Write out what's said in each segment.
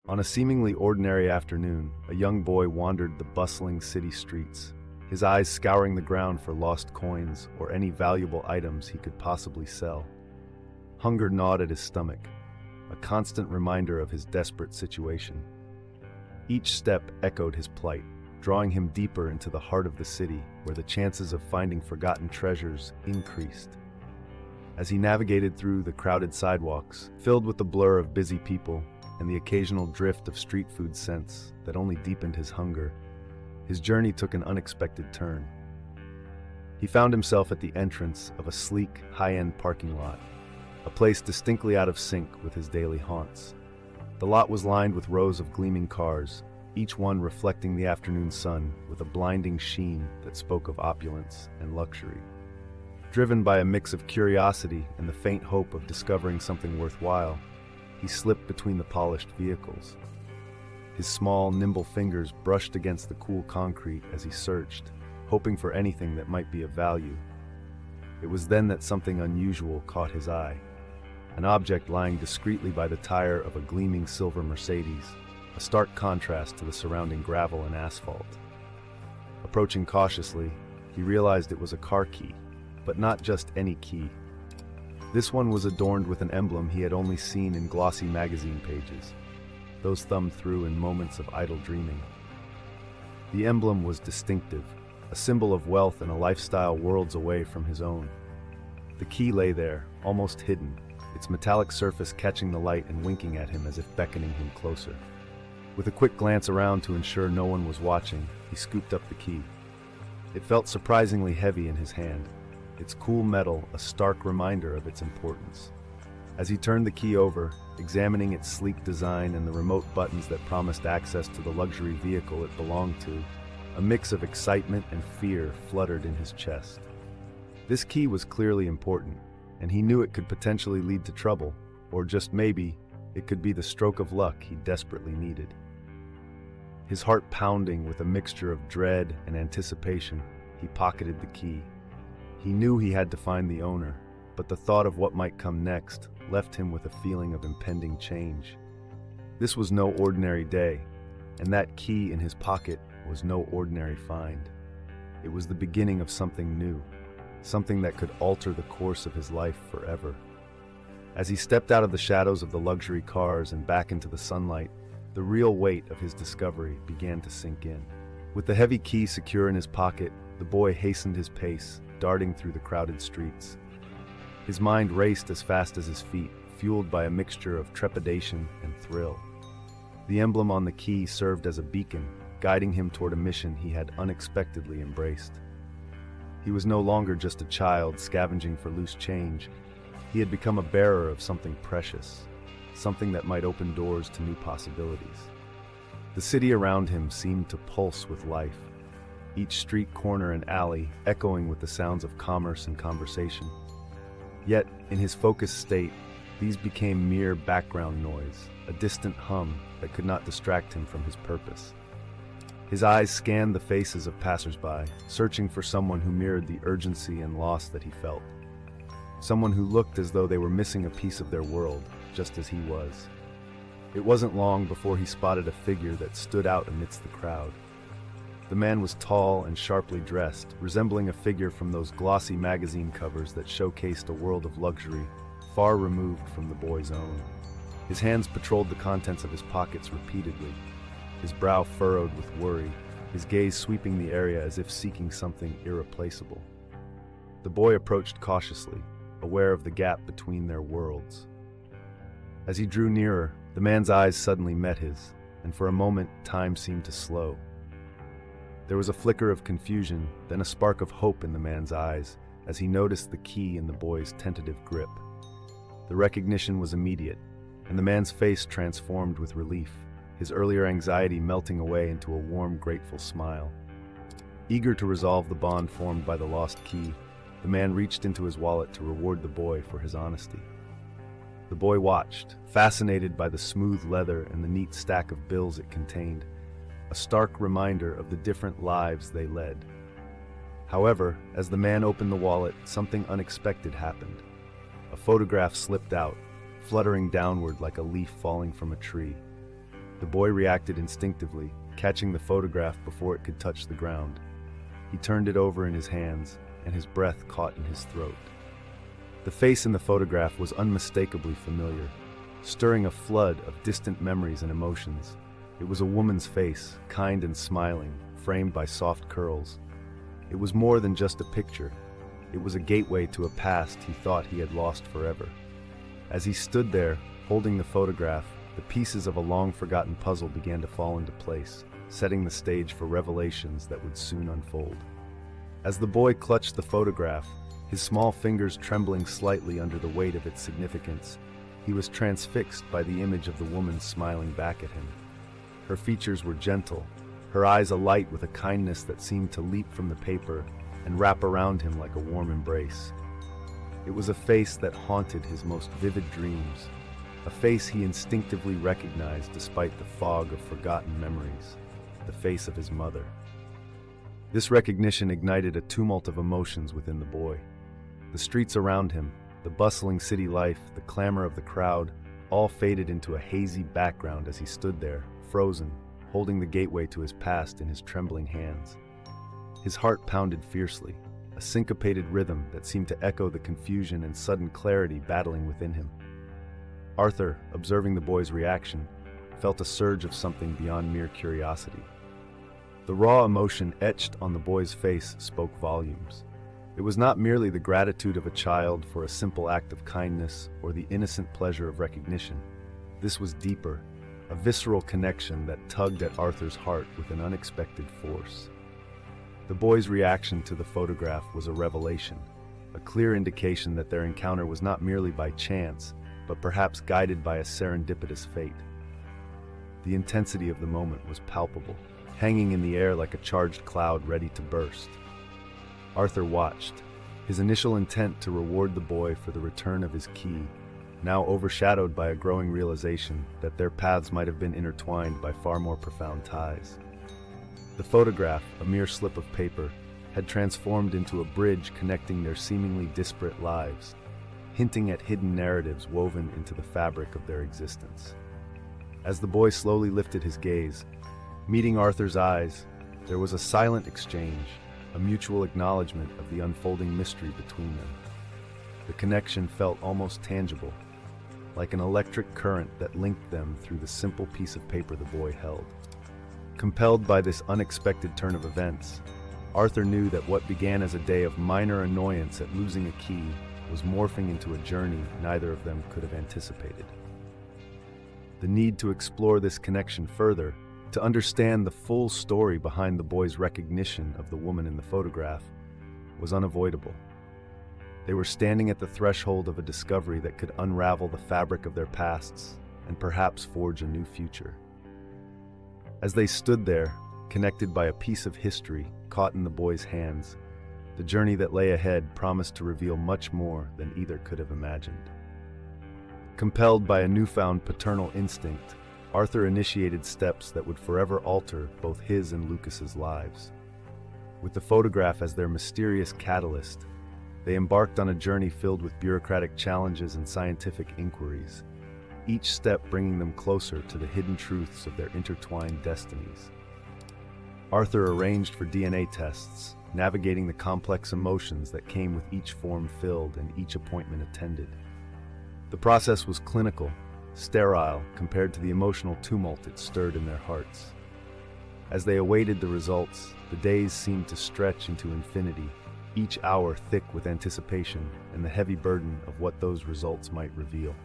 On a seemingly ordinary afternoon, a young boy wandered the bustling city streets, his eyes scouring the ground for lost coins or any valuable items he could possibly sell. Hunger gnawed at his stomach, a constant reminder of his desperate situation. Each step echoed his plight, drawing him deeper into the heart of the city, where the chances of finding forgotten treasures increased. As he navigated through the crowded sidewalks, filled with the blur of busy people and the occasional drift of street food scents that only deepened his hunger, his journey took an unexpected turn. He found himself at the entrance of a sleek, high-end parking lot, a place distinctly out of sync with his daily haunts. The lot was lined with rows of gleaming cars, each one reflecting the afternoon sun with a blinding sheen that spoke of opulence and luxury. Driven by a mix of curiosity and the faint hope of discovering something worthwhile, he slipped between the polished vehicles. His small, nimble fingers brushed against the cool concrete as he searched, hoping for anything that might be of value. It was then that something unusual caught his eye. An object lying discreetly by the tire of a gleaming silver Mercedes, a stark contrast to the surrounding gravel and asphalt. Approaching cautiously, he realized it was a car key, but not just any key. This one was adorned with an emblem he had only seen in glossy magazine pages, those thumbed through in moments of idle dreaming. The emblem was distinctive, a symbol of wealth and a lifestyle worlds away from his own. The key lay there, almost hidden, its metallic surface catching the light and winking at him as if beckoning him closer. With a quick glance around to ensure no one was watching, he scooped up the key. It felt surprisingly heavy in his hand, its cool metal a stark reminder of its importance. As he turned the key over, examining its sleek design and the remote buttons that promised access to the luxury vehicle it belonged to, a mix of excitement and fear fluttered in his chest. This key was clearly important, and he knew it could potentially lead to trouble, or just maybe, it could be the stroke of luck he desperately needed. His heart pounding with a mixture of dread and anticipation, he pocketed the key. He knew he had to find the owner, but the thought of what might come next left him with a feeling of impending change. This was no ordinary day, and that key in his pocket was no ordinary find. It was the beginning of something new, something that could alter the course of his life forever. As he stepped out of the shadows of the luxury cars and back into the sunlight, the real weight of his discovery began to sink in. With the heavy key secure in his pocket, the boy hastened his pace, darting through the crowded streets. His mind raced as fast as his feet, fueled by a mixture of trepidation and thrill. The emblem on the key served as a beacon, guiding him toward a mission he had unexpectedly embraced. He was no longer just a child scavenging for loose change. He had become a bearer of something precious, something that might open doors to new possibilities. The city around him seemed to pulse with life, each street corner and alley echoing with the sounds of commerce and conversation. Yet, in his focused state, these became mere background noise, a distant hum that could not distract him from his purpose. His eyes scanned the faces of passersby, searching for someone who mirrored the urgency and loss that he felt. Someone who looked as though they were missing a piece of their world, just as he was. It wasn't long before he spotted a figure that stood out amidst the crowd. The man was tall and sharply dressed, resembling a figure from those glossy magazine covers that showcased a world of luxury, far removed from the boy's own. His hands patrolled the contents of his pockets repeatedly, his brow furrowed with worry, his gaze sweeping the area as if seeking something irreplaceable. The boy approached cautiously, aware of the gap between their worlds. As he drew nearer, the man's eyes suddenly met his, and for a moment time seemed to slow. There was a flicker of confusion, then a spark of hope in the man's eyes as he noticed the key in the boy's tentative grip. The recognition was immediate, and the man's face transformed with relief, his earlier anxiety melting away into a warm, grateful smile. Eager to resolve the bond formed by the lost key, the man reached into his wallet to reward the boy for his honesty. The boy watched, fascinated by the smooth leather and the neat stack of bills it contained, a stark reminder of the different lives they led. However, as the man opened the wallet, something unexpected happened. A photograph slipped out, fluttering downward like a leaf falling from a tree. The boy reacted instinctively, catching the photograph before it could touch the ground. He turned it over in his hands, and his breath caught in his throat. The face in the photograph was unmistakably familiar, stirring a flood of distant memories and emotions. It was a woman's face, kind and smiling, framed by soft curls. It was more than just a picture. It was a gateway to a past he thought he had lost forever. As he stood there, holding the photograph, the pieces of a long-forgotten puzzle began to fall into place, setting the stage for revelations that would soon unfold. As the boy clutched the photograph, his small fingers trembling slightly under the weight of its significance, he was transfixed by the image of the woman smiling back at him. Her features were gentle, her eyes alight with a kindness that seemed to leap from the paper and wrap around him like a warm embrace. It was a face that haunted his most vivid dreams, a face he instinctively recognized despite the fog of forgotten memories, the face of his mother. This recognition ignited a tumult of emotions within the boy. The streets around him, the bustling city life, the clamor of the crowd, all faded into a hazy background as he stood there, frozen, holding the gateway to his past in his trembling hands. His heart pounded fiercely, a syncopated rhythm that seemed to echo the confusion and sudden clarity battling within him. Arthur, observing the boy's reaction, felt a surge of something beyond mere curiosity. The raw emotion etched on the boy's face spoke volumes. It was not merely the gratitude of a child for a simple act of kindness or the innocent pleasure of recognition. This was deeper, a visceral connection that tugged at Arthur's heart with an unexpected force. The boy's reaction to the photograph was a revelation, a clear indication that their encounter was not merely by chance, but perhaps guided by a serendipitous fate. The intensity of the moment was palpable, hanging in the air like a charged cloud ready to burst. Arthur watched, his initial intent to reward the boy for the return of his key, now overshadowed by a growing realization that their paths might have been intertwined by far more profound ties. The photograph, a mere slip of paper, had transformed into a bridge connecting their seemingly disparate lives, hinting at hidden narratives woven into the fabric of their existence. As the boy slowly lifted his gaze, meeting Arthur's eyes, there was a silent exchange, a mutual acknowledgement of the unfolding mystery between them. The connection felt almost tangible, like an electric current that linked them through the simple piece of paper the boy held. Compelled by this unexpected turn of events, Arthur knew that what began as a day of minor annoyance at losing a key was morphing into a journey neither of them could have anticipated. The need to explore this connection further, to understand the full story behind the boy's recognition of the woman in the photograph, was unavoidable. They were standing at the threshold of a discovery that could unravel the fabric of their pasts and perhaps forge a new future. As they stood there, connected by a piece of history caught in the boy's hands, the journey that lay ahead promised to reveal much more than either could have imagined. Compelled by a newfound paternal instinct, Arthur initiated steps that would forever alter both his and Lucas's lives. With the photograph as their mysterious catalyst, they embarked on a journey filled with bureaucratic challenges and scientific inquiries, each step bringing them closer to the hidden truths of their intertwined destinies. Arthur arranged for DNA tests, navigating the complex emotions that came with each form filled and each appointment attended. The process was clinical, sterile compared to the emotional tumult it stirred in their hearts. As they awaited the results, the days seemed to stretch into infinity, each hour thick with anticipation and the heavy burden of what those results might reveal.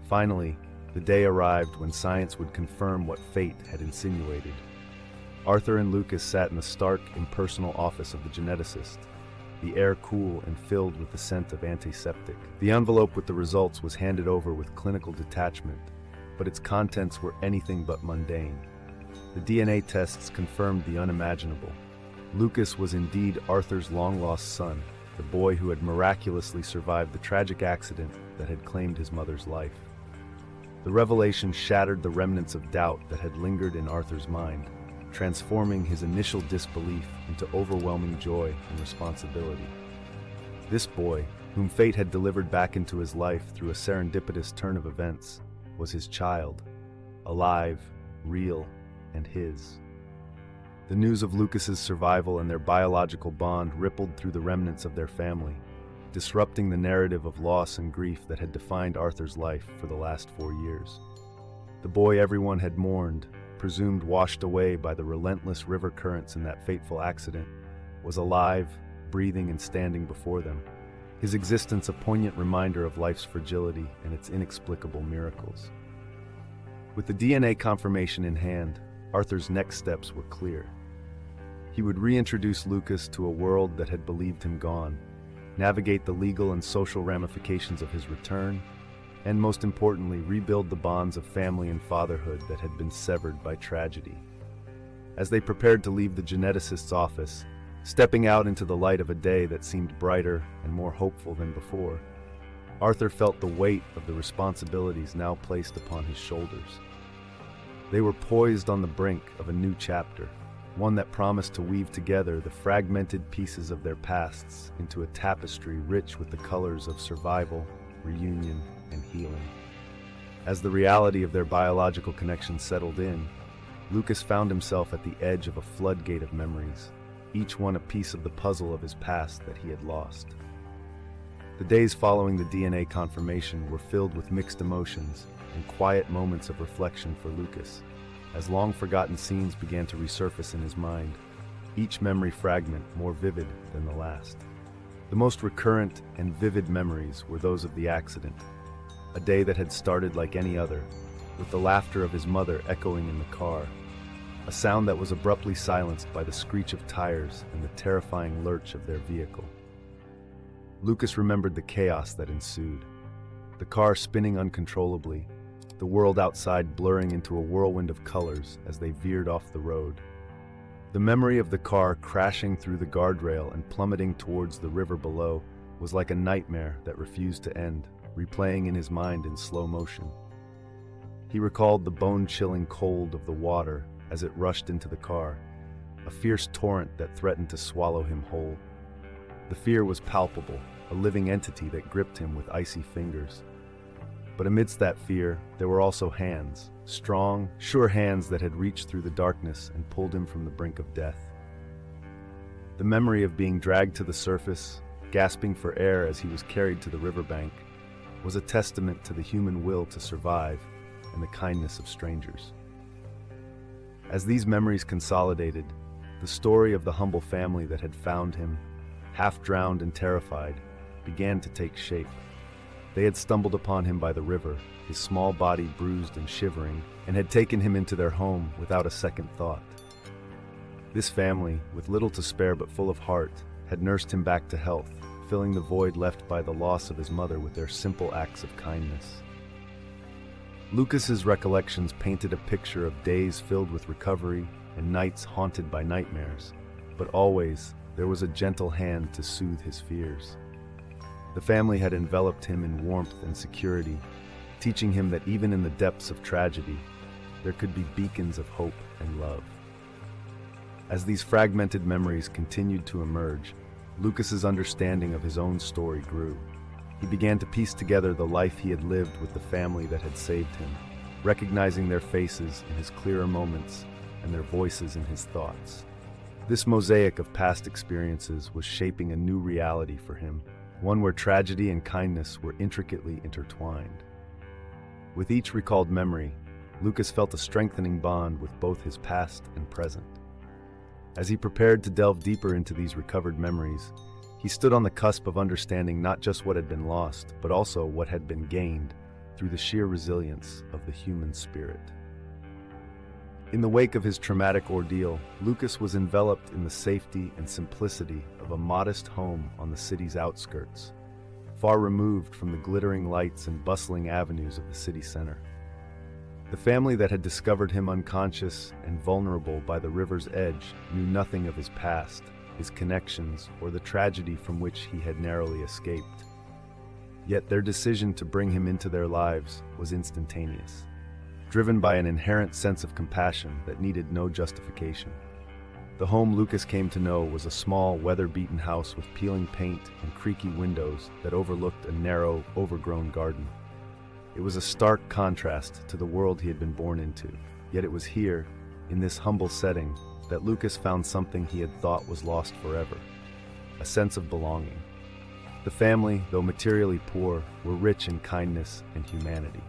Finally, the day arrived when science would confirm what fate had insinuated. Arthur and Lucas sat in the stark, impersonal office of the geneticist, the air cool and filled with the scent of antiseptic. The envelope with the results was handed over with clinical detachment, but its contents were anything but mundane. The DNA tests confirmed the unimaginable. Lucas was indeed Arthur's long-lost son, the boy who had miraculously survived the tragic accident that had claimed his mother's life. The revelation shattered the remnants of doubt that had lingered in Arthur's mind, transforming his initial disbelief into overwhelming joy and responsibility. This boy, whom fate had delivered back into his life through a serendipitous turn of events, was his child, alive, real, and his. The news of Lucas's survival and their biological bond rippled through the remnants of their family, disrupting the narrative of loss and grief that had defined Arthur's life for the last 4 years. The boy everyone had mourned, presumed washed away by the relentless river currents in that fateful accident, was alive, breathing and standing before them, his existence a poignant reminder of life's fragility and its inexplicable miracles. With the DNA confirmation in hand, Arthur's next steps were clear. He would reintroduce Lucas to a world that had believed him gone, navigate the legal and social ramifications of his return, and most importantly, rebuild the bonds of family and fatherhood that had been severed by tragedy. As they prepared to leave the geneticist's office, stepping out into the light of a day that seemed brighter and more hopeful than before, Arthur felt the weight of the responsibilities now placed upon his shoulders. They were poised on the brink of a new chapter, one that promised to weave together the fragmented pieces of their pasts into a tapestry rich with the colors of survival, reunion, and healing. As the reality of their biological connection settled in, Lucas found himself at the edge of a floodgate of memories, each one a piece of the puzzle of his past that he had lost. The days following the DNA confirmation were filled with mixed emotions and quiet moments of reflection for Lucas, as long-forgotten scenes began to resurface in his mind, each memory fragment more vivid than the last. The most recurrent and vivid memories were those of the accident, a day that had started like any other, with the laughter of his mother echoing in the car, a sound that was abruptly silenced by the screech of tires and the terrifying lurch of their vehicle. Lucas remembered the chaos that ensued, the car spinning uncontrollably, the world outside blurring into a whirlwind of colors as they veered off the road. The memory of the car crashing through the guardrail and plummeting towards the river below was like a nightmare that refused to end, replaying in his mind in slow motion. He recalled the bone-chilling cold of the water as it rushed into the car, a fierce torrent that threatened to swallow him whole. The fear was palpable, a living entity that gripped him with icy fingers. But amidst that fear, there were also hands, strong, sure hands that had reached through the darkness and pulled him from the brink of death. The memory of being dragged to the surface, gasping for air as he was carried to the riverbank, was a testament to the human will to survive and the kindness of strangers. As these memories consolidated, the story of the humble family that had found him, half drowned and terrified, began to take shape. They had stumbled upon him by the river, his small body bruised and shivering, and had taken him into their home without a second thought. This family, with little to spare but full of heart, had nursed him back to health, filling the void left by the loss of his mother with their simple acts of kindness. Lucas's recollections painted a picture of days filled with recovery and nights haunted by nightmares, but always there was a gentle hand to soothe his fears. The family had enveloped him in warmth and security, teaching him that even in the depths of tragedy, there could be beacons of hope and love. As these fragmented memories continued to emerge, Lucas's understanding of his own story grew. He began to piece together the life he had lived with the family that had saved him, recognizing their faces in his clearer moments and their voices in his thoughts. This mosaic of past experiences was shaping a new reality for him, one where tragedy and kindness were intricately intertwined. With each recalled memory, Lucas felt a strengthening bond with both his past and present. As he prepared to delve deeper into these recovered memories, he stood on the cusp of understanding not just what had been lost, but also what had been gained through the sheer resilience of the human spirit. In the wake of his traumatic ordeal, Lucas was enveloped in the safety and simplicity of a modest home on the city's outskirts, far removed from the glittering lights and bustling avenues of the city center. The family that had discovered him unconscious and vulnerable by the river's edge knew nothing of his past, his connections, or the tragedy from which he had narrowly escaped. Yet their decision to bring him into their lives was instantaneous, driven by an inherent sense of compassion that needed no justification. The home Lucas came to know was a small, weather-beaten house with peeling paint and creaky windows that overlooked a narrow, overgrown garden. It was a stark contrast to the world he had been born into, Yet it was here, in this humble setting, that Lucas found something he had thought was lost forever: a sense of belonging. The family, though materially poor, were rich in kindness and humanity.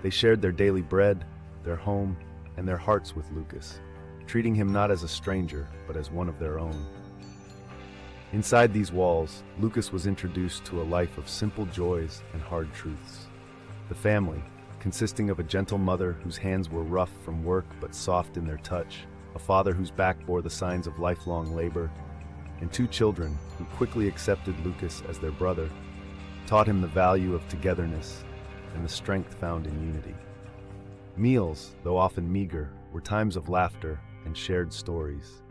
They shared their daily bread, their home, and their hearts with Lucas, treating him not as a stranger, but as one of their own. Inside these walls, Lucas was introduced to a life of simple joys and hard truths. The family, consisting of a gentle mother whose hands were rough from work but soft in their touch, a father whose back bore the signs of lifelong labor, and two children who quickly accepted Lucas as their brother, taught him the value of togetherness and the strength found in unity. Meals, though often meager, were times of laughter and shared stories.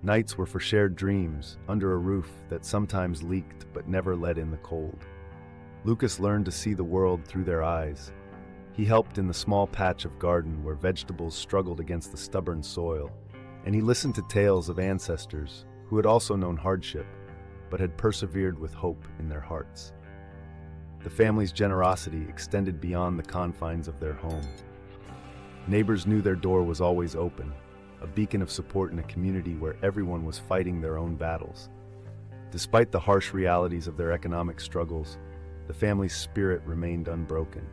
Nights were for shared dreams under a roof that sometimes leaked but never let in the cold. Lucas learned to see the world through their eyes. He helped in the small patch of garden where vegetables struggled against the stubborn soil, and he listened to tales of ancestors who had also known hardship, but had persevered with hope in their hearts. The family's generosity extended beyond the confines of their home. Neighbors knew their door was always open, a beacon of support in a community where everyone was fighting their own battles. Despite the harsh realities of their economic struggles, the family's spirit remained unbroken.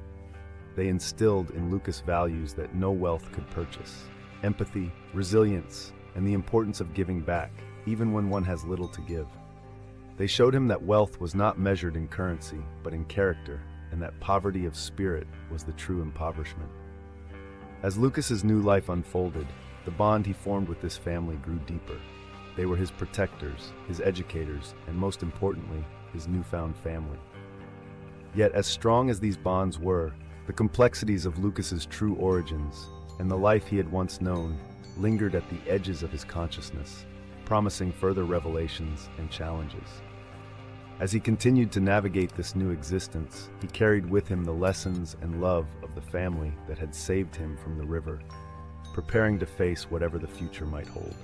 They instilled in Lucas values that no wealth could purchase: empathy, resilience, and the importance of giving back, even when one has little to give. They showed him that wealth was not measured in currency, but in character, and that poverty of spirit was the true impoverishment. As Lucas's new life unfolded, the bond he formed with this family grew deeper. They were his protectors, his educators, and most importantly, his newfound family. Yet, as strong as these bonds were, the complexities of Lucas's true origins and the life he had once known lingered at the edges of his consciousness, promising further revelations and challenges. As he continued to navigate this new existence, he carried with him the lessons and love of the family that had saved him from the river, preparing to face whatever the future might hold.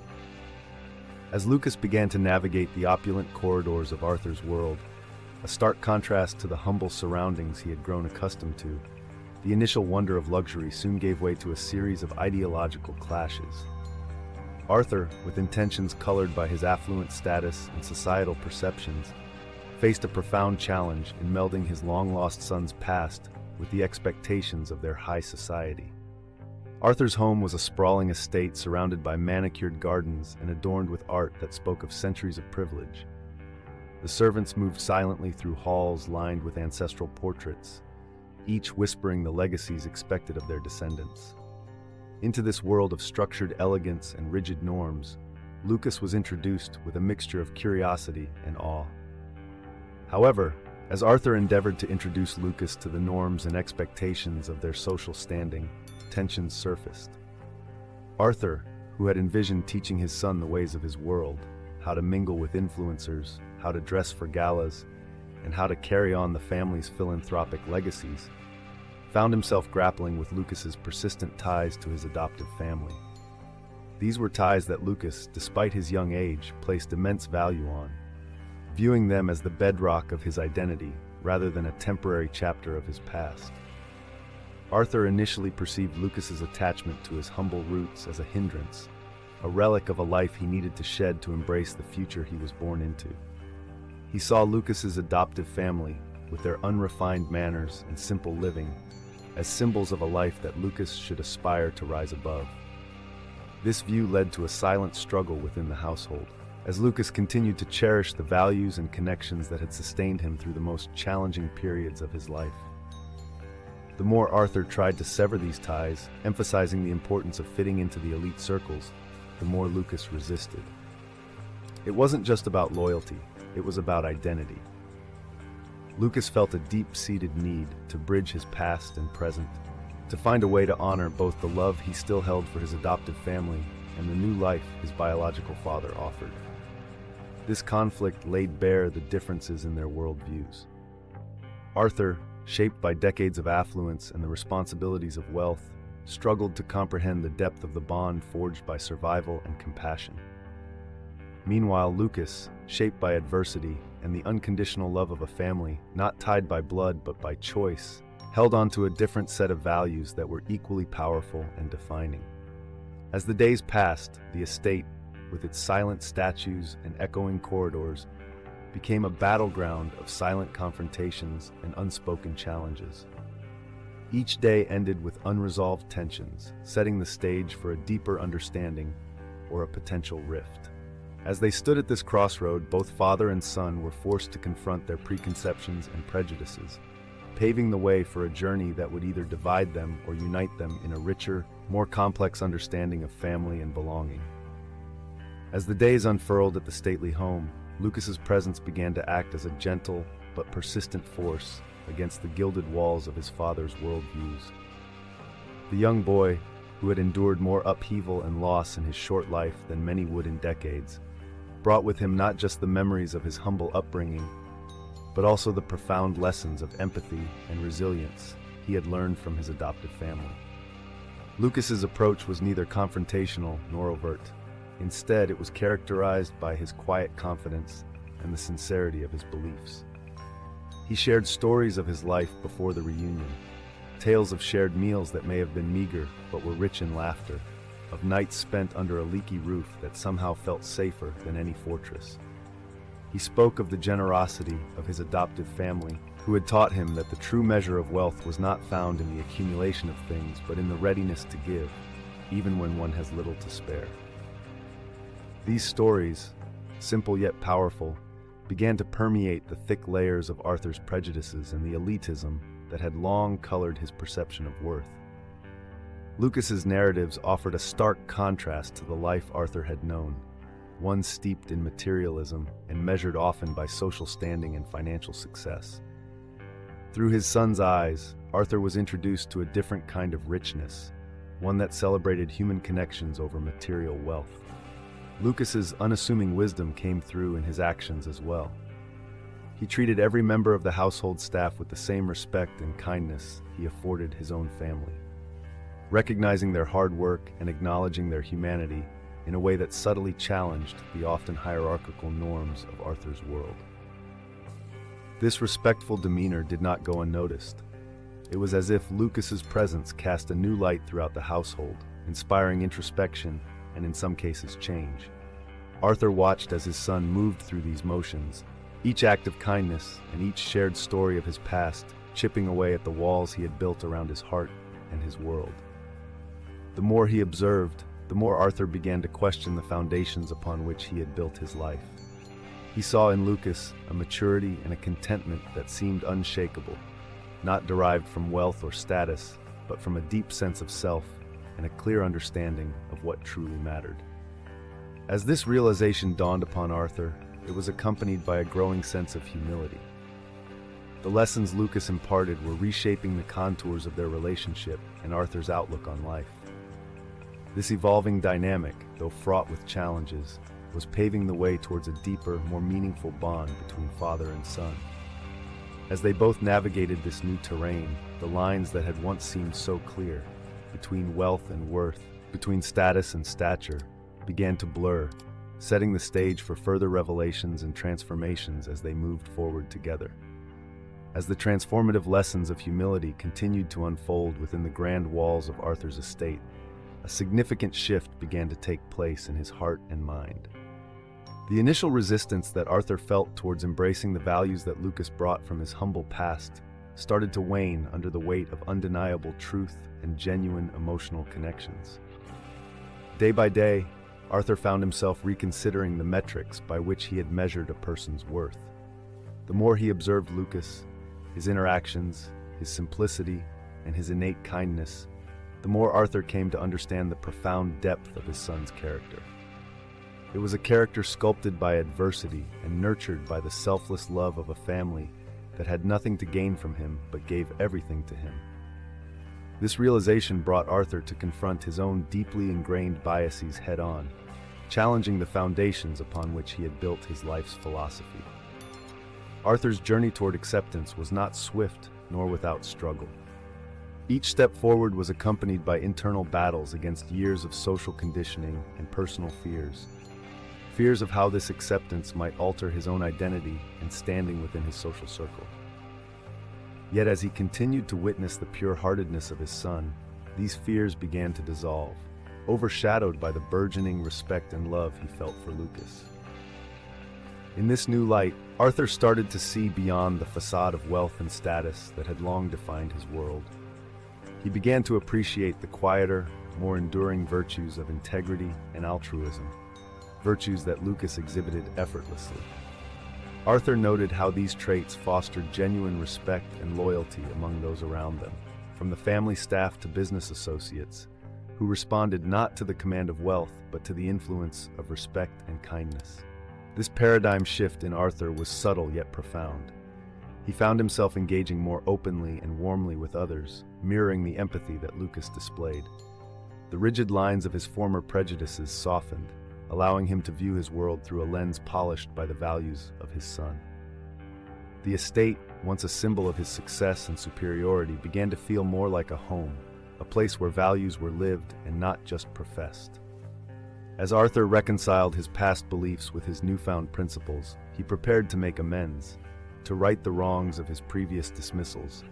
As Lucas began to navigate the opulent corridors of Arthur's world, a stark contrast to the humble surroundings he had grown accustomed to, the initial wonder of luxury soon gave way to a series of ideological clashes. Arthur, with intentions colored by his affluent status and societal perceptions, faced a profound challenge in melding his long-lost son's past with the expectations of their high society. Arthur's home was a sprawling estate surrounded by manicured gardens and adorned with art that spoke of centuries of privilege. The servants moved silently through halls lined with ancestral portraits, each whispering the legacies expected of their descendants. Into this world of structured elegance and rigid norms, Lucas was introduced with a mixture of curiosity and awe. However, as Arthur endeavored to introduce Lucas to the norms and expectations of their social standing, tensions surfaced. Arthur, who had envisioned teaching his son the ways of his world, how to mingle with influencers, how to dress for galas, and how to carry on the family's philanthropic legacies, found himself grappling with Lucas's persistent ties to his adoptive family. These were ties that Lucas, despite his young age, placed immense value on, viewing them as the bedrock of his identity rather than a temporary chapter of his past. Arthur initially perceived Lucas's attachment to his humble roots as a hindrance, a relic of a life he needed to shed to embrace the future he was born into. He saw Lucas's adoptive family, with their unrefined manners and simple living, as symbols of a life that Lucas should aspire to rise above. This view led to a silent struggle within the household, as Lucas continued to cherish the values and connections that had sustained him through the most challenging periods of his life. The more Arthur tried to sever these ties, emphasizing the importance of fitting into the elite circles, the more Lucas resisted. It wasn't just about loyalty, it was about identity. Lucas felt a deep-seated need to bridge his past and present, to find a way to honor both the love he still held for his adoptive family and the new life his biological father offered. This conflict laid bare the differences in their worldviews. Arthur, shaped by decades of affluence and the responsibilities of wealth, struggled to comprehend the depth of the bond forged by survival and compassion. Meanwhile, Lucas, shaped by adversity and the unconditional love of a family not tied by blood but by choice, held on to a different set of values that were equally powerful and defining. As the days passed, the estate, with its silent statues and echoing corridors, became a battleground of silent confrontations and unspoken challenges. Each day ended with unresolved tensions, setting the stage for a deeper understanding or a potential rift. As they stood at this crossroad, both father and son were forced to confront their preconceptions and prejudices, paving the way for a journey that would either divide them or unite them in a richer, more complex understanding of family and belonging. As the days unfurled at the stately home, Lucas's presence began to act as a gentle but persistent force against the gilded walls of his father's worldviews. The young boy, who had endured more upheaval and loss in his short life than many would in decades, brought with him not just the memories of his humble upbringing, but also the profound lessons of empathy and resilience he had learned from his adoptive family. Lucas's approach was neither confrontational nor overt. Instead, it was characterized by his quiet confidence and the sincerity of his beliefs. He shared stories of his life before the reunion, tales of shared meals that may have been meager but were rich in laughter, of nights spent under a leaky roof that somehow felt safer than any fortress. He spoke of the generosity of his adoptive family, who had taught him that the true measure of wealth was not found in the accumulation of things, but in the readiness to give, even when one has little to spare. These stories, simple yet powerful, began to permeate the thick layers of Arthur's prejudices and the elitism that had long colored his perception of worth. Lucas's narratives offered a stark contrast to the life Arthur had known, one steeped in materialism and measured often by social standing and financial success. Through his son's eyes, Arthur was introduced to a different kind of richness, one that celebrated human connections over material wealth. Lucas's unassuming wisdom came through in his actions as well. He treated every member of the household staff with the same respect and kindness he afforded his own family, recognizing their hard work and acknowledging their humanity in a way that subtly challenged the often hierarchical norms of Arthur's world. This respectful demeanor did not go unnoticed. It was as if Lucas's presence cast a new light throughout the household, inspiring introspection and in some cases change. Arthur watched as his son moved through these motions, each act of kindness and each shared story of his past chipping away at the walls he had built around his heart and his world. The more he observed, the more Arthur began to question the foundations upon which he had built his life. He saw in Lucas a maturity and a contentment that seemed unshakable, not derived from wealth or status, but from a deep sense of self and a clear understanding of what truly mattered. As this realization dawned upon Arthur, it was accompanied by a growing sense of humility. The lessons Lucas imparted were reshaping the contours of their relationship and Arthur's outlook on life. This evolving dynamic, though fraught with challenges, was paving the way towards a deeper, more meaningful bond between father and son. As they both navigated this new terrain, the lines that had once seemed so clear, between wealth and worth, between status and stature, began to blur, setting the stage for further revelations and transformations as they moved forward together. As the transformative lessons of humility continued to unfold within the grand walls of Arthur's estate, a significant shift began to take place in his heart and mind. The initial resistance that Arthur felt towards embracing the values that Lucas brought from his humble past started to wane under the weight of undeniable truth and genuine emotional connections. Day by day, Arthur found himself reconsidering the metrics by which he had measured a person's worth. The more he observed Lucas, his interactions, his simplicity, and his innate kindness, the more Arthur came to understand the profound depth of his son's character. It was a character sculpted by adversity and nurtured by the selfless love of a family that had nothing to gain from him but gave everything to him. This realization brought Arthur to confront his own deeply ingrained biases head-on, challenging the foundations upon which he had built his life's philosophy. Arthur's journey toward acceptance was not swift nor without struggle. Each step forward was accompanied by internal battles against years of social conditioning and personal fears. Fears of how this acceptance might alter his own identity and standing within his social circle. Yet as he continued to witness the pure-heartedness of his son, these fears began to dissolve, overshadowed by the burgeoning respect and love he felt for Lucas. In this new light, Arthur started to see beyond the facade of wealth and status that had long defined his world. He began to appreciate the quieter, more enduring virtues of integrity and altruism, virtues that Lucas exhibited effortlessly. Arthur noted how these traits fostered genuine respect and loyalty among those around them, from the family staff to business associates, who responded not to the command of wealth but to the influence of respect and kindness. This paradigm shift in Arthur was subtle yet profound. He found himself engaging more openly and warmly with others, mirroring the empathy that Lucas displayed. The rigid lines of his former prejudices softened, allowing him to view his world through a lens polished by the values of his son. The estate, once a symbol of his success and superiority, began to feel more like a home, a place where values were lived and not just professed. As Arthur reconciled his past beliefs with his newfound principles, he prepared to make amends, to right the wrongs of his previous dismissals,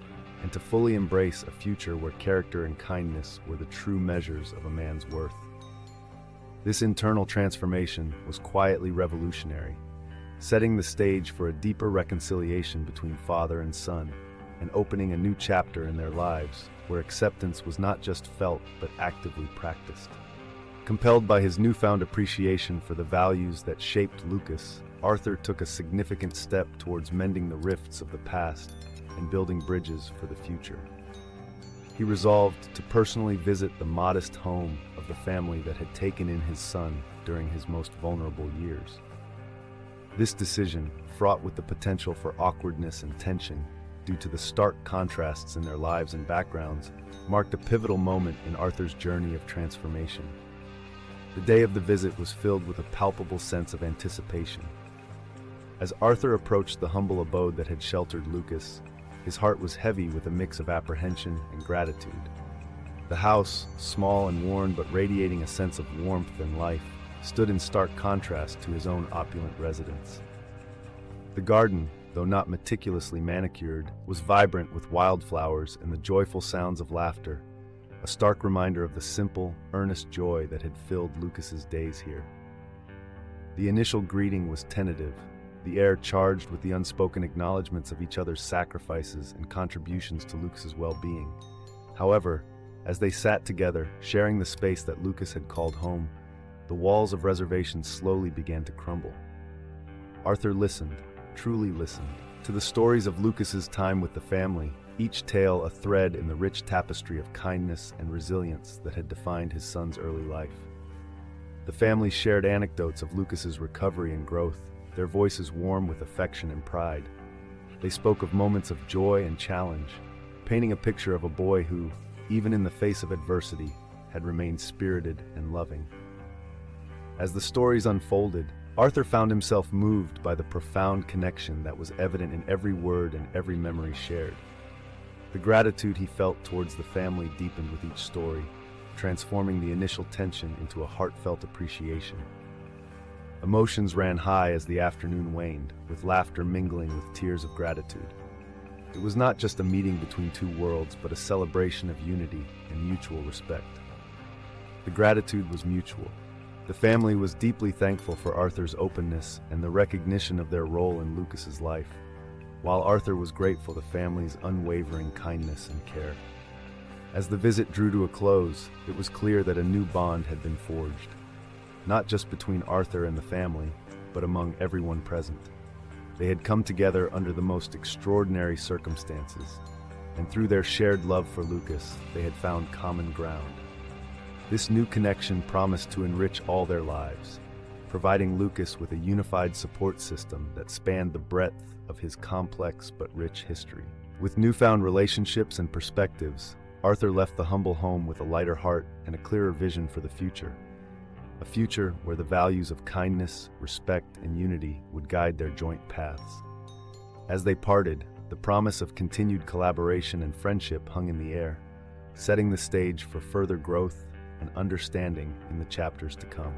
and to fully embrace a future where character and kindness were the true measures of a man's worth. This internal transformation was quietly revolutionary, setting the stage for a deeper reconciliation between father and son, and opening a new chapter in their lives where acceptance was not just felt but actively practiced. Compelled by his newfound appreciation for the values that shaped Lucas, Arthur took a significant step towards mending the rifts of the past and building bridges for the future. He resolved to personally visit the modest home of the family that had taken in his son during his most vulnerable years. This decision, fraught with the potential for awkwardness and tension due to the stark contrasts in their lives and backgrounds, marked a pivotal moment in Arthur's journey of transformation. The day of the visit was filled with a palpable sense of anticipation. As Arthur approached the humble abode that had sheltered Lucas, his heart was heavy with a mix of apprehension and gratitude. The house, small and worn but radiating a sense of warmth and life, stood in stark contrast to his own opulent residence. The garden, though not meticulously manicured, was vibrant with wildflowers and the joyful sounds of laughter, a stark reminder of the simple, earnest joy that had filled Lucas's days here. The initial greeting was tentative, the air charged with the unspoken acknowledgments of each other's sacrifices and contributions to Lucas's well-being. However, as they sat together, sharing the space that Lucas had called home, the walls of reservation slowly began to crumble. Arthur listened, truly listened, to the stories of Lucas's time with the family, each tale a thread in the rich tapestry of kindness and resilience that had defined his son's early life. The family shared anecdotes of Lucas's recovery and growth, their voices warm with affection and pride. They spoke of moments of joy and challenge, painting a picture of a boy who, even in the face of adversity, had remained spirited and loving. As the stories unfolded, Arthur found himself moved by the profound connection that was evident in every word and every memory shared. The gratitude he felt towards the family deepened with each story, transforming the initial tension into a heartfelt appreciation. Emotions ran high as the afternoon waned, with laughter mingling with tears of gratitude. It was not just a meeting between two worlds, but a celebration of unity and mutual respect. The gratitude was mutual. The family was deeply thankful for Arthur's openness and the recognition of their role in Lucas's life, while Arthur was grateful for the family's unwavering kindness and care. As the visit drew to a close, it was clear that a new bond had been forged, not just between Arthur and the family, but among everyone present. They had come together under the most extraordinary circumstances, and through their shared love for Lucas, they had found common ground. This new connection promised to enrich all their lives, providing Lucas with a unified support system that spanned the breadth of his complex but rich history. With newfound relationships and perspectives, Arthur left the humble home with a lighter heart and a clearer vision for the future. A future where the values of kindness, respect, and unity would guide their joint paths. As they parted, the promise of continued collaboration and friendship hung in the air, setting the stage for further growth and understanding in the chapters to come.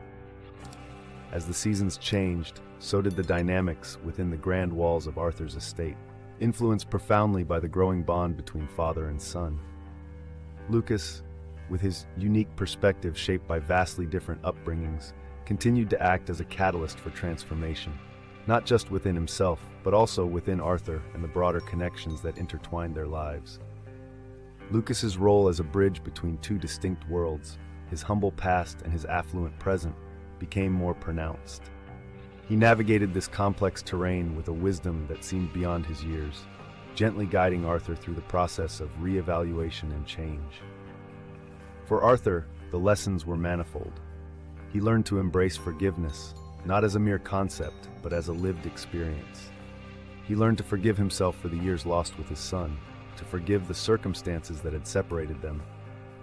As the seasons changed, so did the dynamics within the grand walls of Arthur's estate. influenced profoundly by the growing bond between father and son. Lucas, with his unique perspective shaped by vastly different upbringings, continued to act as a catalyst for transformation, not just within himself, but also within Arthur and the broader connections that intertwined their lives. Lucas's role as a bridge between two distinct worlds, his humble past and his affluent present, became more pronounced. He navigated this complex terrain with a wisdom that seemed beyond his years, gently guiding Arthur through the process of re-evaluation and change. For Arthur, the lessons were manifold. He learned to embrace forgiveness, not as a mere concept, but as a lived experience. He learned to forgive himself for the years lost with his son, to forgive the circumstances that had separated them,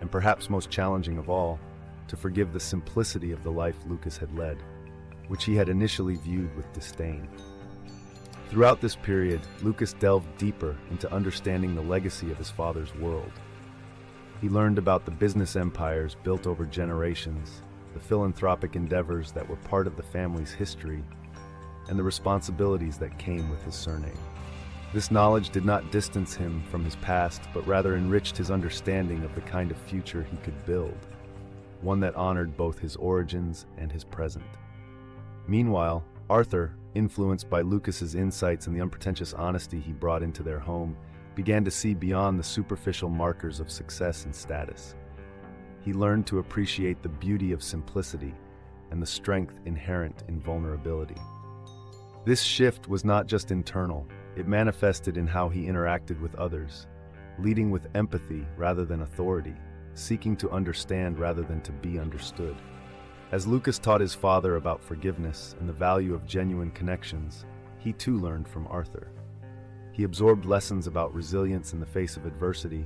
and perhaps most challenging of all, to forgive the simplicity of the life Lucas had led, which he had initially viewed with disdain. Throughout this period, Lucas delved deeper into understanding the legacy of his father's world. He learned about the business empires built over generations, the philanthropic endeavors that were part of the family's history, and the responsibilities that came with his surname. This knowledge did not distance him from his past, but rather enriched his understanding of the kind of future he could build, one that honored both his origins and his present. Meanwhile, Arthur, influenced by Lucas's insights and the unpretentious honesty he brought into their home, began to see beyond the superficial markers of success and status. He learned to appreciate the beauty of simplicity and the strength inherent in vulnerability. This shift was not just internal, it manifested in how he interacted with others, leading with empathy rather than authority, seeking to understand rather than to be understood. As Lucas taught his father about forgiveness and the value of genuine connections, he too learned from Arthur. He absorbed lessons about resilience in the face of adversity,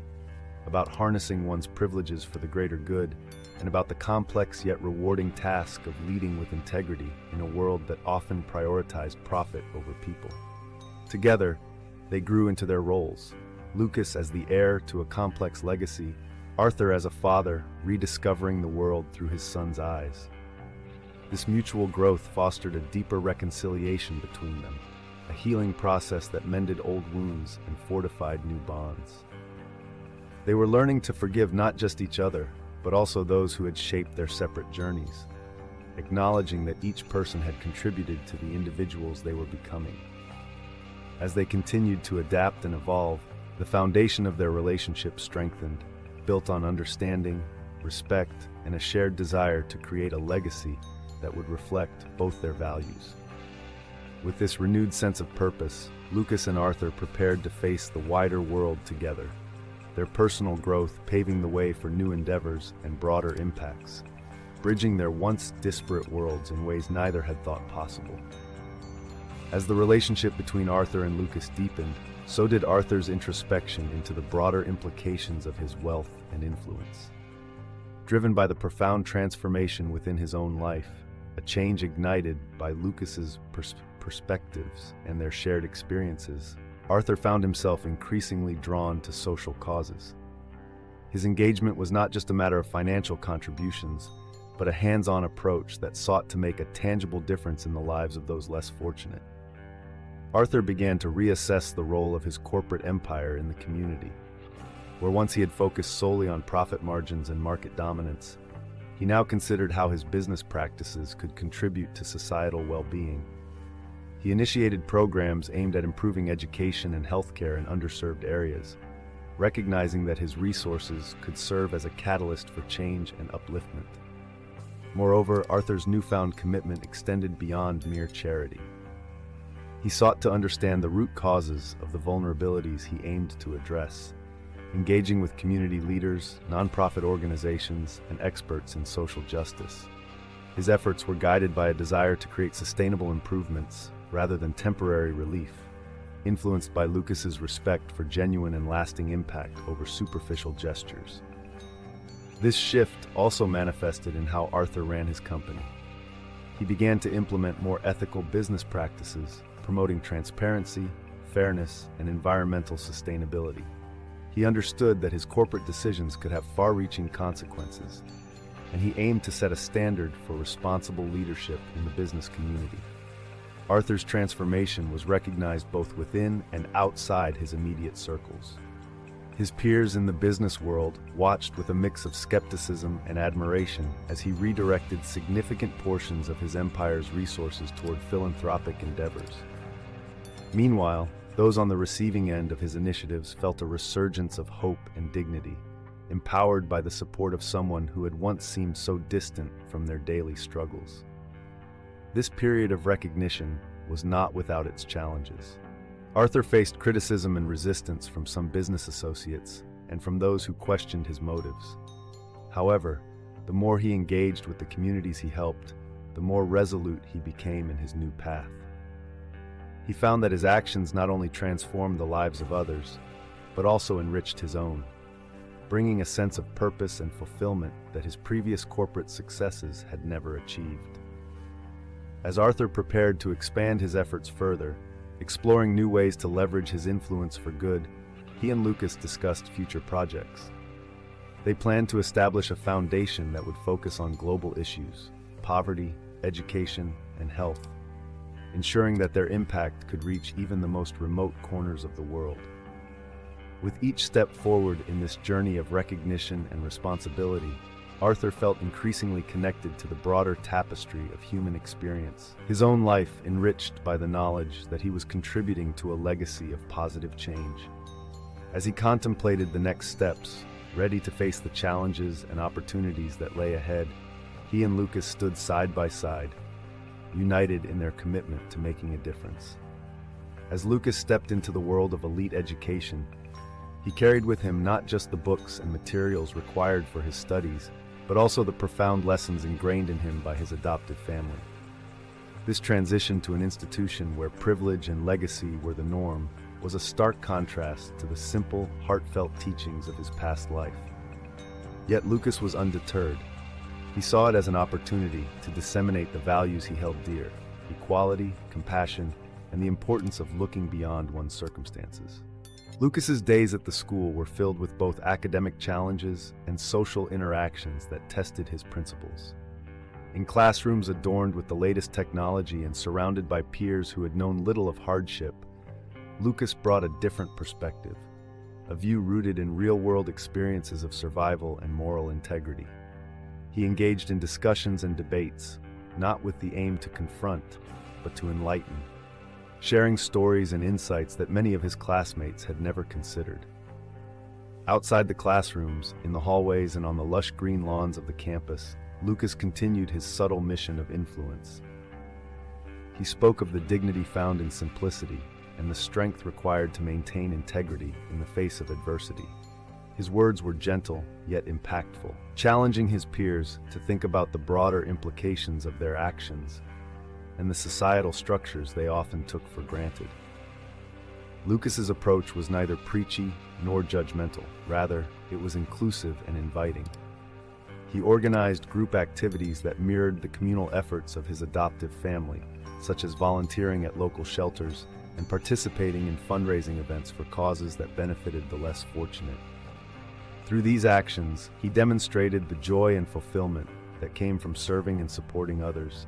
about harnessing one's privileges for the greater good, and about the complex yet rewarding task of leading with integrity in a world that often prioritized profit over people. Together, they grew into their roles, Lucas as the heir to a complex legacy, Arthur as a father rediscovering the world through his son's eyes. This mutual growth fostered a deeper reconciliation between them, a healing process that mended old wounds and fortified new bonds. They were learning to forgive not just each other, but also those who had shaped their separate journeys, acknowledging that each person had contributed to the individuals they were becoming. As they continued to adapt and evolve, the foundation of their relationship strengthened, built on understanding, respect, and a shared desire to create a legacy that would reflect both their values. With this renewed sense of purpose, Lucas and Arthur prepared to face the wider world together, their personal growth paving the way for new endeavors and broader impacts, bridging their once disparate worlds in ways neither had thought possible. As the relationship between Arthur and Lucas deepened, so did Arthur's introspection into the broader implications of his wealth and influence. Driven by the profound transformation within his own life, a change ignited by Lucas's perspectives and their shared experiences, Arthur found himself increasingly drawn to social causes. His engagement was not just a matter of financial contributions, but a hands-on approach that sought to make a tangible difference in the lives of those less fortunate. Arthur began to reassess the role of his corporate empire in the community. Where once he had focused solely on profit margins and market dominance, he now considered how his business practices could contribute to societal well-being. He initiated programs aimed at improving education and healthcare in underserved areas, recognizing that his resources could serve as a catalyst for change and upliftment. Moreover, Arthur's newfound commitment extended beyond mere charity. He sought to understand the root causes of the vulnerabilities he aimed to address, engaging with community leaders, nonprofit organizations, and experts in social justice. His efforts were guided by a desire to create sustainable improvements rather than temporary relief, influenced by Lucas's respect for genuine and lasting impact over superficial gestures. This shift also manifested in how Arthur ran his company. He began to implement more ethical business practices, promoting transparency, fairness, and environmental sustainability. He understood that his corporate decisions could have far-reaching consequences, and he aimed to set a standard for responsible leadership in the business community. Arthur's transformation was recognized both within and outside his immediate circles. His peers in the business world watched with a mix of skepticism and admiration as he redirected significant portions of his empire's resources toward philanthropic endeavors. Meanwhile, those on the receiving end of his initiatives felt a resurgence of hope and dignity, empowered by the support of someone who had once seemed so distant from their daily struggles. This period of recognition was not without its challenges. Arthur faced criticism and resistance from some business associates and from those who questioned his motives. However, the more he engaged with the communities he helped, the more resolute he became in his new path. He found that his actions not only transformed the lives of others, but also enriched his own, bringing a sense of purpose and fulfillment that his previous corporate successes had never achieved. As Arthur prepared to expand his efforts further, exploring new ways to leverage his influence for good, he and Lucas discussed future projects. They planned to establish a foundation that would focus on global issues, poverty, education, and health, ensuring that their impact could reach even the most remote corners of the world. With each step forward in this journey of recognition and responsibility, Arthur felt increasingly connected to the broader tapestry of human experience, his own life enriched by the knowledge that he was contributing to a legacy of positive change. As he contemplated the next steps, ready to face the challenges and opportunities that lay ahead, he and Lucas stood side by side, united in their commitment to making a difference. As Lucas stepped into the world of elite education, he carried with him not just the books and materials required for his studies, but also the profound lessons ingrained in him by his adoptive family. This transition to an institution where privilege and legacy were the norm was a stark contrast to the simple, heartfelt teachings of his past life. Yet Lucas was undeterred. He saw it as an opportunity to disseminate the values he held dear: equality, compassion, and the importance of looking beyond one's circumstances. Lucas's days at the school were filled with both academic challenges and social interactions that tested his principles. In classrooms adorned with the latest technology and surrounded by peers who had known little of hardship, Lucas brought a different perspective, a view rooted in real-world experiences of survival and moral integrity. He engaged in discussions and debates, not with the aim to confront, but to enlighten, sharing stories and insights that many of his classmates had never considered. Outside the classrooms, in the hallways and on the lush green lawns of the campus, Lucas continued his subtle mission of influence. He spoke of the dignity found in simplicity and the strength required to maintain integrity in the face of adversity. His words were gentle, yet impactful, challenging his peers to think about the broader implications of their actions and the societal structures they often took for granted. Lucas's approach was neither preachy nor judgmental. Rather, it was inclusive and inviting. He organized group activities that mirrored the communal efforts of his adoptive family, such as volunteering at local shelters and participating in fundraising events for causes that benefited the less fortunate. Through these actions, he demonstrated the joy and fulfillment that came from serving and supporting others,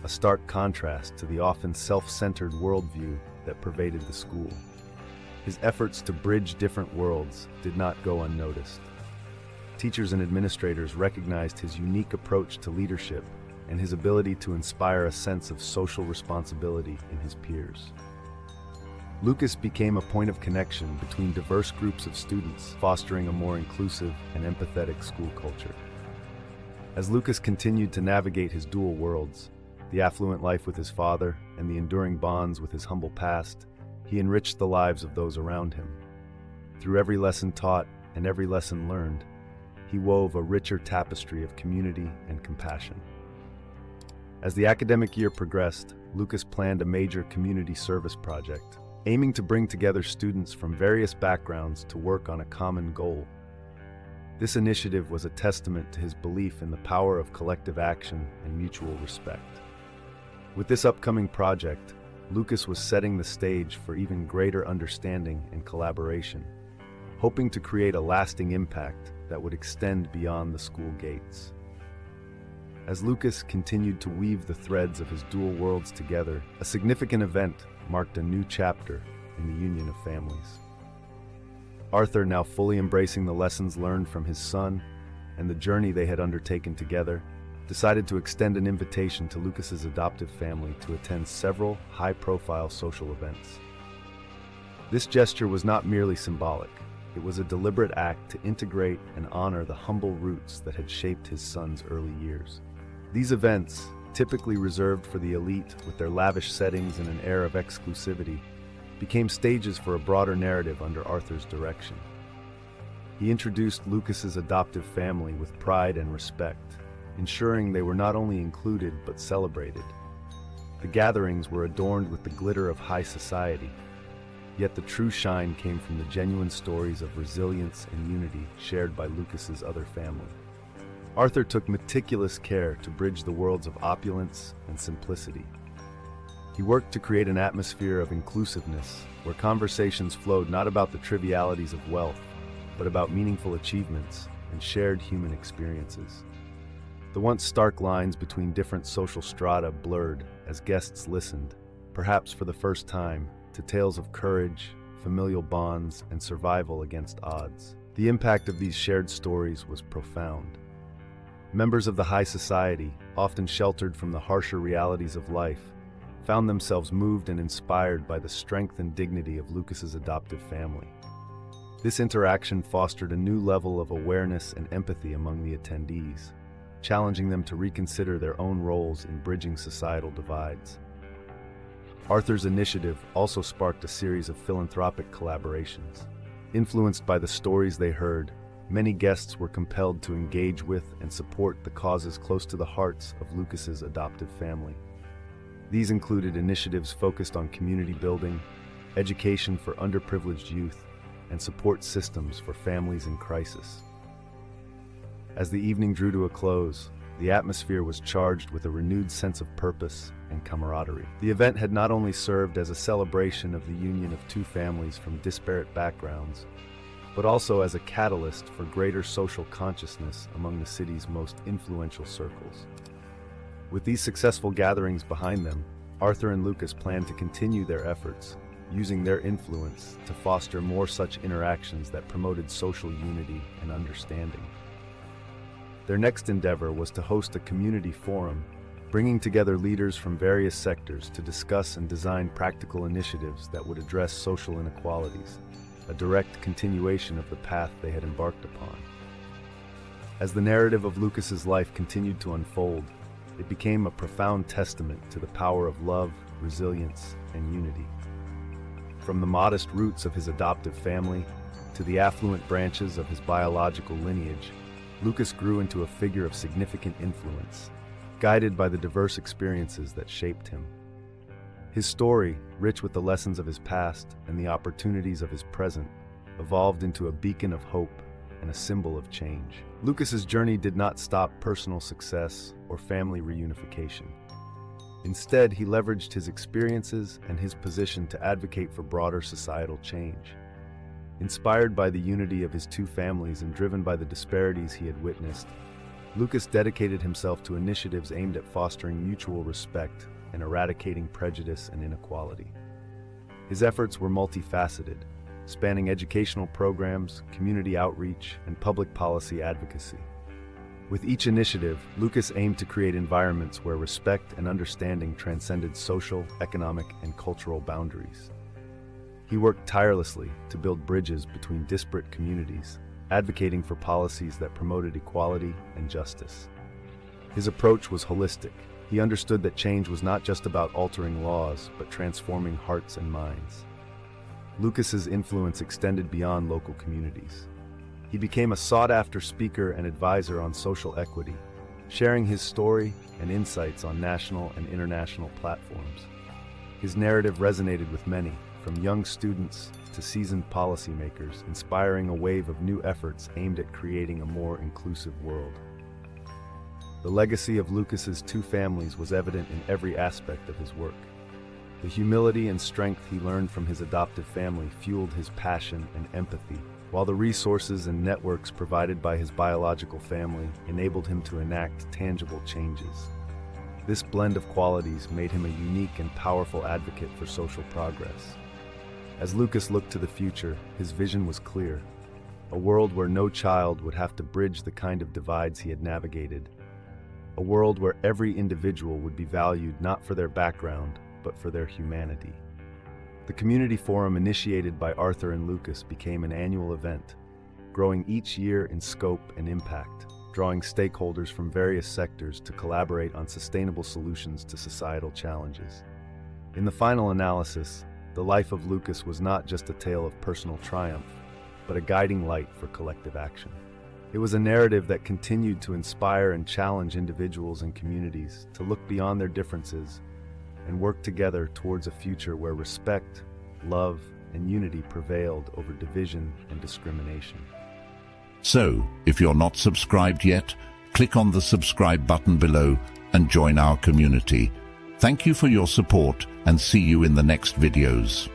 a stark contrast to the often self-centered worldview that pervaded the school. His efforts to bridge different worlds did not go unnoticed. Teachers and administrators recognized his unique approach to leadership and his ability to inspire a sense of social responsibility in his peers. Lucas became a point of connection between diverse groups of students, fostering a more inclusive and empathetic school culture. As Lucas continued to navigate his dual worlds, the affluent life with his father and the enduring bonds with his humble past, he enriched the lives of those around him. Through every lesson taught and every lesson learned, he wove a richer tapestry of community and compassion. As the academic year progressed, Lucas planned a major community service project, aiming to bring together students from various backgrounds to work on a common goal. This initiative was a testament to his belief in the power of collective action and mutual respect. With this upcoming project, Lucas was setting the stage for even greater understanding and collaboration, hoping to create a lasting impact that would extend beyond the school gates. As Lucas continued to weave the threads of his dual worlds together, a significant event marked a new chapter in the union of families. Arthur, now fully embracing the lessons learned from his son and the journey they had undertaken together, decided to extend an invitation to Lucas's adoptive family to attend several high-profile social events. This gesture was not merely symbolic. It was a deliberate act to integrate and honor the humble roots that had shaped his son's early years. These events, typically reserved for the elite with their lavish settings and an air of exclusivity, became stages for a broader narrative under Arthur's direction. He introduced Lucas's adoptive family with pride and respect, ensuring they were not only included but celebrated. The gatherings were adorned with the glitter of high society, yet the true shine came from the genuine stories of resilience and unity shared by Lucas's other family. Arthur took meticulous care to bridge the worlds of opulence and simplicity. He worked to create an atmosphere of inclusiveness, where conversations flowed not about the trivialities of wealth, but about meaningful achievements and shared human experiences. The once stark lines between different social strata blurred as guests listened, perhaps for the first time, to tales of courage, familial bonds, and survival against odds. The impact of these shared stories was profound. Members of the high society, often sheltered from the harsher realities of life, found themselves moved and inspired by the strength and dignity of Lucas's adoptive family. This interaction fostered a new level of awareness and empathy among the attendees, challenging them to reconsider their own roles in bridging societal divides. Arthur's initiative also sparked a series of philanthropic collaborations. Influenced by the stories they heard, many guests were compelled to engage with and support the causes close to the hearts of Lucas's adoptive family. These included initiatives focused on community building, education for underprivileged youth, and support systems for families in crisis. As the evening drew to a close, the atmosphere was charged with a renewed sense of purpose and camaraderie. The event had not only served as a celebration of the union of two families from disparate backgrounds, but also as a catalyst for greater social consciousness among the city's most influential circles. With these successful gatherings behind them, Arthur and Lucas planned to continue their efforts, using their influence to foster more such interactions that promoted social unity and understanding. Their next endeavor was to host a community forum, bringing together leaders from various sectors to discuss and design practical initiatives that would address social inequalities, a direct continuation of the path they had embarked upon. As the narrative of Lucas's life continued to unfold, it became a profound testament to the power of love, resilience, and unity. From the modest roots of his adoptive family to the affluent branches of his biological lineage, Lucas grew into a figure of significant influence, guided by the diverse experiences that shaped him. His story, rich with the lessons of his past and the opportunities of his present, evolved into a beacon of hope and a symbol of change. Lucas's journey did not stop personal success or family reunification. Instead, he leveraged his experiences and his position to advocate for broader societal change. Inspired by the unity of his two families and driven by the disparities he had witnessed, Lucas dedicated himself to initiatives aimed at fostering mutual respect and eradicating prejudice and inequality. His efforts were multifaceted, spanning educational programs, community outreach, and public policy advocacy. With each initiative, Lucas aimed to create environments where respect and understanding transcended social, economic, and cultural boundaries. He worked tirelessly to build bridges between disparate communities, advocating for policies that promoted equality and justice. His approach was holistic. He understood that change was not just about altering laws, but transforming hearts and minds. Lucas's influence extended beyond local communities. He became a sought-after speaker and advisor on social equity, sharing his story and insights on national and international platforms. His narrative resonated with many, from young students to seasoned policymakers, inspiring a wave of new efforts aimed at creating a more inclusive world. The legacy of Lucas's two families was evident in every aspect of his work. The humility and strength he learned from his adoptive family fueled his passion and empathy while the resources and networks provided by his biological family enabled him to enact tangible changes. This blend of qualities made him a unique and powerful advocate for social progress. As Lucas looked to the future, his vision was clear: a world where no child would have to bridge the kind of divides he had navigated. A world where every individual would be valued not for their background, but for their humanity. The community forum initiated by Arthur and Lucas became an annual event, growing each year in scope and impact, drawing stakeholders from various sectors to collaborate on sustainable solutions to societal challenges. In the final analysis, the life of Lucas was not just a tale of personal triumph, but a guiding light for collective action. It was a narrative that continued to inspire and challenge individuals and communities to look beyond their differences and work together towards a future where respect, love, and unity prevailed over division and discrimination. So, if you're not subscribed yet, click on the subscribe button below and join our community. Thank you for your support and see you in the next videos.